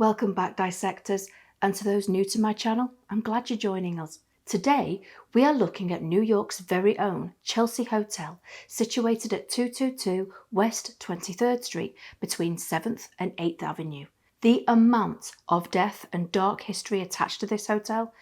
Welcome back, dissectors, and to those new to my channel, I'm glad you're joining us. Today, we are looking at New York's very own Chelsea Hotel, situated at 222 West 23rd Street between 7th and 8th Avenue. The amount of death and dark history attached to this hotel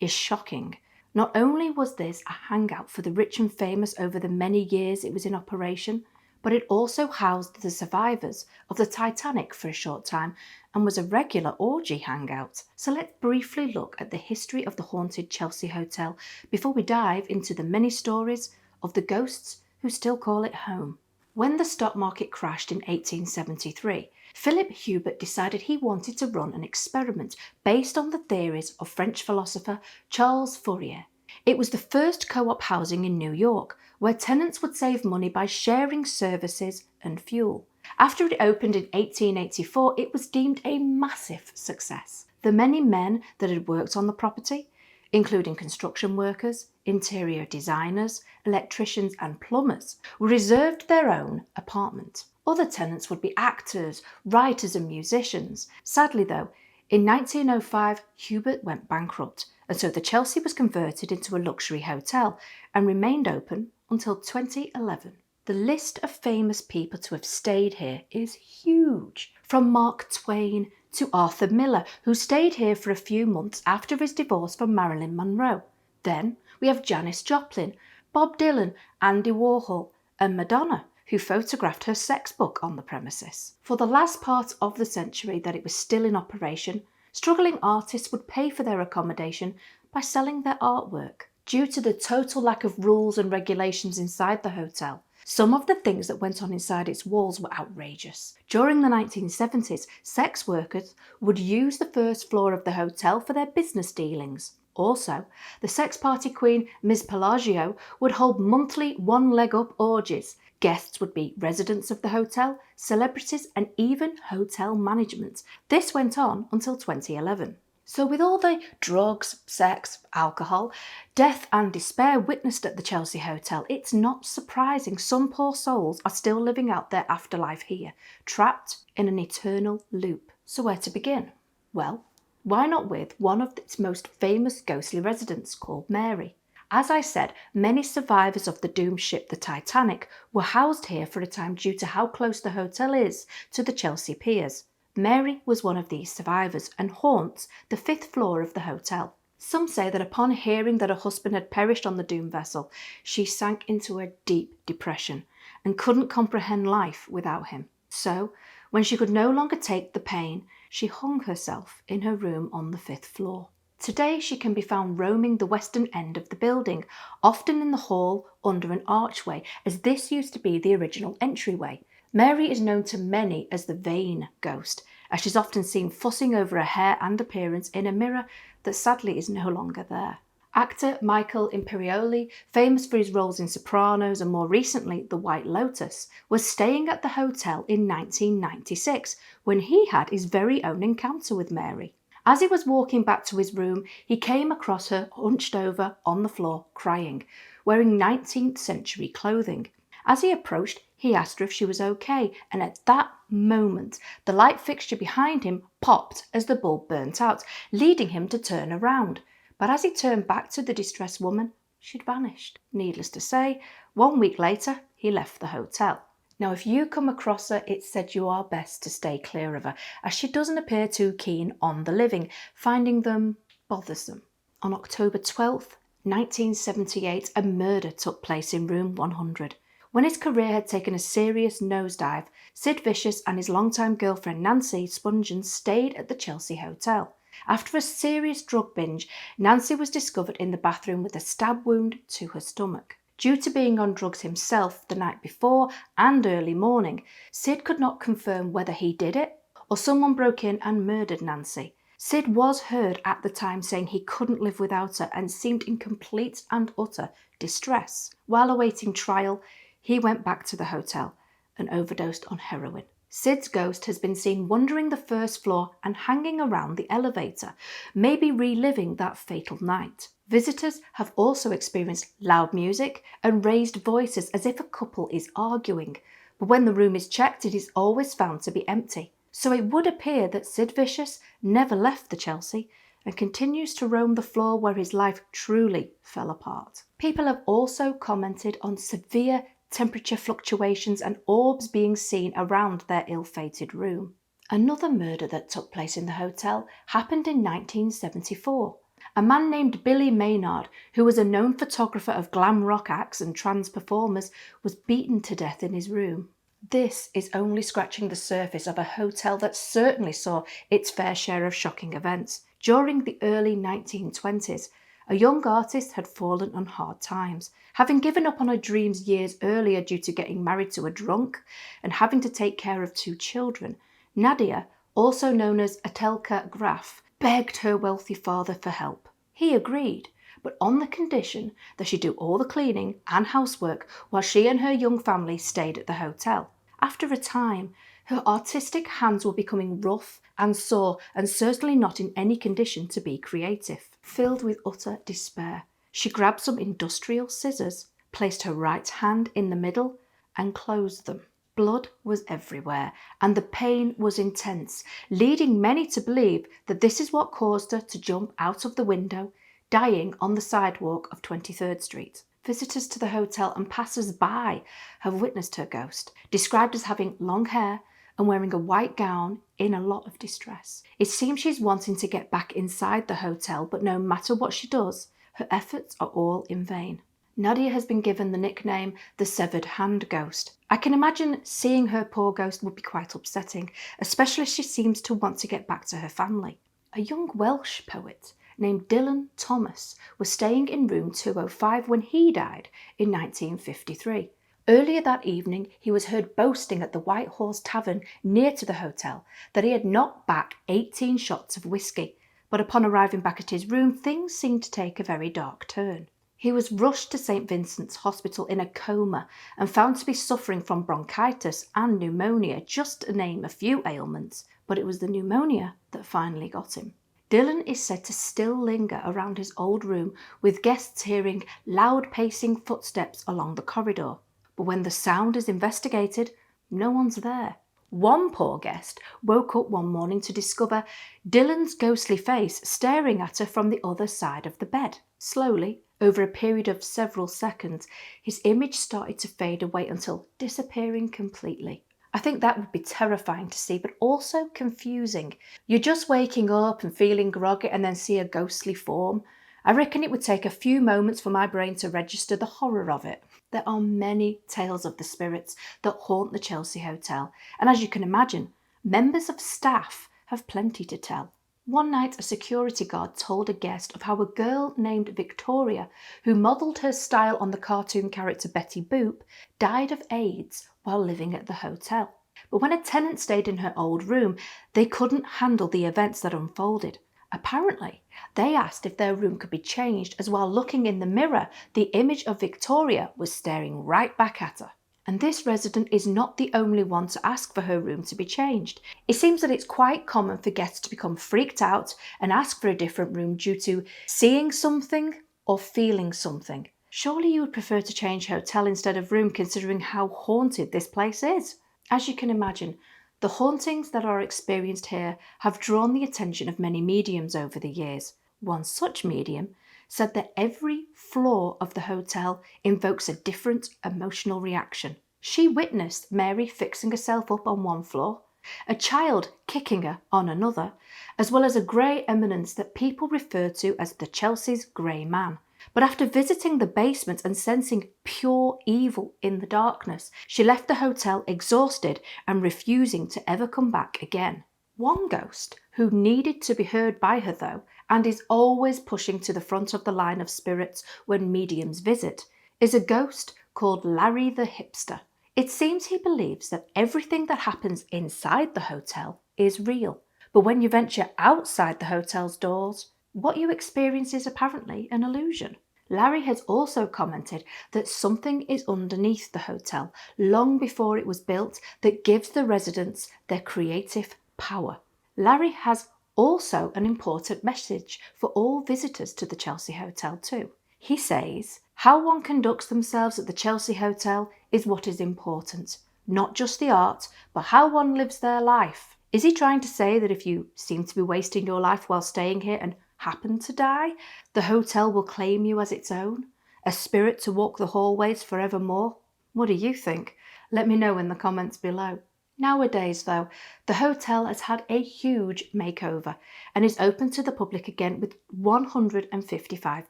is shocking. Not only was this a hangout for the rich and famous over the many years it was in operation, but it also housed the survivors of the Titanic for a short time and was a regular orgy hangout. So let's briefly look at the history of the haunted Chelsea Hotel before we dive into the many stories of the ghosts who still call it home. When the stock market crashed in 1873, Philip Hubert decided he wanted to run an experiment based on the theories of French philosopher Charles Fourier. It was the first co-op housing in New York, where tenants would save money by sharing services and fuel. After it opened in 1884, it was deemed a massive success. The many men that had worked on the property, including construction workers, interior designers, electricians and plumbers, were reserved their own apartment. Other tenants would be actors, writers and musicians. Sadly though, in 1905, Hubert went bankrupt, and so the Chelsea was converted into a luxury hotel and remained open until 2011. The list of famous people to have stayed here is huge, from Mark Twain to Arthur Miller, who stayed here for a few months after his divorce from Marilyn Monroe. Then we have Janis Joplin, Bob Dylan, Andy Warhol, and Madonna, who photographed her sex book on the premises. For the last part of the century that it was still in operation, struggling artists would pay for their accommodation by selling their artwork. Due to the total lack of rules and regulations inside the hotel, some of the things that went on inside its walls were outrageous. During the 1970s, sex workers would use the first floor of the hotel for their business dealings. Also, the sex party queen, Ms. Pelagio, would hold monthly one-leg-up orgies. Guests would be residents of the hotel, celebrities and even hotel management. This went on until 2011. So with all the drugs, sex, alcohol, death and despair witnessed at the Chelsea Hotel, it's not surprising some poor souls are still living out their afterlife here, trapped in an eternal loop. So where to begin? Well, why not with one of its most famous ghostly residents called Mary? As I said, many survivors of the doomed ship the Titanic were housed here for a time due to how close the hotel is to the Chelsea piers. Mary was one of these survivors and haunts the 5th floor of the hotel. Some say that upon hearing that her husband had perished on the doomed vessel, she sank into a deep depression and couldn't comprehend life without him. So, when she could no longer take the pain, she hung herself in her room on the 5th floor. Today she can be found roaming the western end of the building, often in the hall under an archway, as this used to be the original entryway. Mary is known to many as the vain ghost, as she's often seen fussing over her hair and appearance in a mirror that sadly is no longer there. Actor Michael Imperioli, famous for his roles in Sopranos and more recently The White Lotus, was staying at the hotel in 1996 when he had his very own encounter with Mary. As he was walking back to his room, he came across her hunched over on the floor crying, wearing 19th century clothing. As he approached, he asked her if she was okay, and at that moment, the light fixture behind him popped as the bulb burnt out, leading him to turn around. But as he turned back to the distressed woman, she'd vanished. Needless to say, 1 week later, he left the hotel. Now, if you come across her, it's said you are best to stay clear of her, as she doesn't appear too keen on the living, finding them bothersome. On October 12th, 1978, a murder took place in room 100. When his career had taken a serious nosedive, Sid Vicious and his longtime girlfriend Nancy Spungen stayed at the Chelsea Hotel. After a serious drug binge, Nancy was discovered in the bathroom with a stab wound to her stomach. Due to being on drugs himself the night before and early morning, Sid could not confirm whether he did it or someone broke in and murdered Nancy. Sid was heard at the time saying he couldn't live without her and seemed in complete and utter distress. While awaiting trial, he went back to the hotel and overdosed on heroin. Sid's ghost has been seen wandering the first floor and hanging around the elevator, maybe reliving that fatal night. Visitors have also experienced loud music and raised voices as if a couple is arguing, but when the room is checked, it is always found to be empty. So it would appear that Sid Vicious never left the Chelsea and continues to roam the floor where his life truly fell apart. People have also commented on severe temperature fluctuations and orbs being seen around their ill-fated room. Another murder that took place in the hotel happened in 1974. A man named Billy Maynard, who was a known photographer of glam rock acts and trans performers, was beaten to death in his room. This is only scratching the surface of a hotel that certainly saw its fair share of shocking events. During the early 1920s, a young artist had fallen on hard times. Having given up on her dreams years earlier due to getting married to a drunk and having to take care of 2 children, Nadia, also known as Nadia Graf, begged her wealthy father for help. He agreed, but on the condition that she do all the cleaning and housework while she and her young family stayed at the hotel. After a time, her artistic hands were becoming rough and sore and certainly not in any condition to be creative. Filled with utter despair, she grabbed some industrial scissors, placed her right hand in the middle and closed them. Blood was everywhere and the pain was intense, leading many to believe that this is what caused her to jump out of the window, dying on the sidewalk of 23rd Street. Visitors to the hotel and passers-by have witnessed her ghost, described as having long hair and wearing a white gown in a lot of distress. It seems she's wanting to get back inside the hotel, but no matter what she does, her efforts are all in vain. Nadia has been given the nickname the Severed Hand Ghost. I can imagine seeing her poor ghost would be quite upsetting, especially as she seems to want to get back to her family. A young Welsh poet named Dylan Thomas was staying in room 205 when he died in 1953. Earlier that evening, he was heard boasting at the White Horse Tavern near to the hotel that he had knocked back 18 shots of whiskey, but upon arriving back at his room, things seemed to take a very dark turn. He was rushed to St. Vincent's Hospital in a coma and found to be suffering from bronchitis and pneumonia, just to name a few ailments, but it was the pneumonia that finally got him. Dylan is said to still linger around his old room, with guests hearing loud pacing footsteps along the corridor. But when the sound is investigated, no one's there. One poor guest woke up one morning to discover Dylan's ghostly face staring at her from the other side of the bed. Slowly, over a period of several seconds, his image started to fade away until disappearing completely. I think that would be terrifying to see, but also confusing. You're just waking up and feeling groggy and then see a ghostly form. I reckon it would take a few moments for my brain to register the horror of it. There are many tales of the spirits that haunt the Chelsea Hotel, and as you can imagine, members of staff have plenty to tell. One night, a security guard told a guest of how a girl named Victoria, who modelled her style on the cartoon character Betty Boop, died of AIDS while living at the hotel. But when a tenant stayed in her old room, they couldn't handle the events that unfolded. Apparently, they asked if their room could be changed, as while looking in the mirror, the image of Victoria was staring right back at her. And this resident is not the only one to ask for her room to be changed. It seems that it's quite common for guests to become freaked out and ask for a different room due to seeing something or feeling something. Surely you would prefer to change hotel instead of room, considering how haunted this place is. As you can imagine, the hauntings that are experienced here have drawn the attention of many mediums over the years. One such medium said that every floor of the hotel invokes a different emotional reaction. She witnessed Mary fixing herself up on one floor, a child kicking her on another, as well as a grey eminence that people refer to as the Chelsea's Grey Man. But after visiting the basement and sensing pure evil in the darkness, she left the hotel exhausted and refusing to ever come back again. One ghost, who needed to be heard by her though, and is always pushing to the front of the line of spirits when mediums visit, is a ghost called Larry the Hipster. It seems he believes that everything that happens inside the hotel is real, but when you venture outside the hotel's doors, what you experience is apparently an illusion. Larry has also commented that something is underneath the hotel long before it was built that gives the residents their creative power. Larry has also an important message for all visitors to the Chelsea Hotel too. He says, how one conducts themselves at the Chelsea Hotel is what is important, not just the art, but how one lives their life. Is he trying to say that if you seem to be wasting your life while staying here and happen to die, the hotel will claim you as its own? A spirit to walk the hallways forevermore? What do you think? Let me know in the comments below. Nowadays, though, the hotel has had a huge makeover and is open to the public again with 155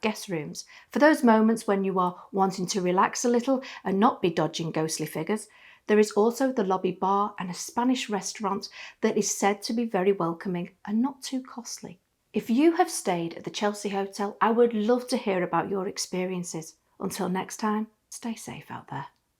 guest rooms. For those moments when you are wanting to relax a little and not be dodging ghostly figures, there is also the lobby bar and a Spanish restaurant that is said to be very welcoming and not too costly. If you have stayed at the Chelsea Hotel, I would love to hear about your experiences. Until next time, stay safe out there.